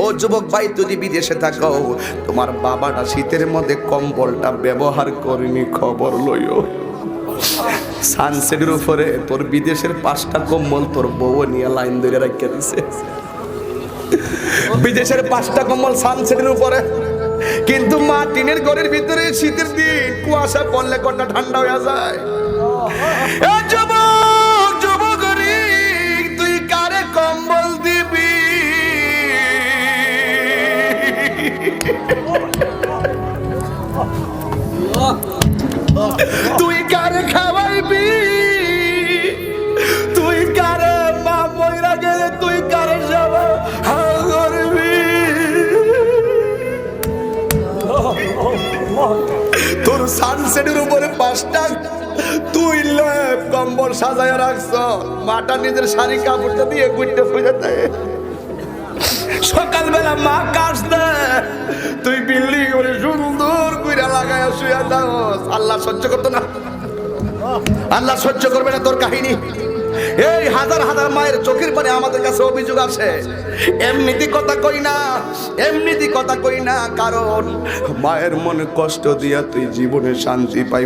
ও যুবক ভাই, যদি বিদেশে থাকো, তোমার বাবাটা শীতের মধ্যে কম্বলটা ব্যবহার করেনি, খবর লইও। সানসেটের উপরে তোর বিদেশের 5টা কম্বল তোর বউ নিয়ে লাইন ধরে রাখিয়ে দিছে। বিদেশের 5টা কম্বল সানসেটের উপরে, কিন্তু মা টিনের ঘরের ভিতরে শীতের দিন কুয়াশা পড়লে কটা ঠান্ডা হয়ে যায়। যুবক যুবক রে, তুই কারে কম্বল দিবি? তুই কারে খাওয়াইবি? তুই কারে, মা মইরা গেলে তুই কারে যাবা করবি? তোর সানসেটের উপরে 5টা তুই লেপ কম্বল সাজায় রাখছ, মাটা নিজের শাড়ি কাপড়টা দিয়ে গুইটে ফুজে দেয়। সকালবেলা মা কাজ দেয়, তুই বিল্ডিং করে সুন্দর কইরা লাগায় শুয়ে দাও। আল্লাহ সহ্য করতো না? আল্লাহ সহ্য করবে না তোর কাহিনী? এই হাজার হাজার মায়ের চোখের পানি আমাদের কাছে অভিযোগ আছে। এমনিতে কথা কই না, এমনিতে কথা কই না, কারণ মায়ের মনে কষ্ট দিয়া তুই জীবনে শান্তি পাই।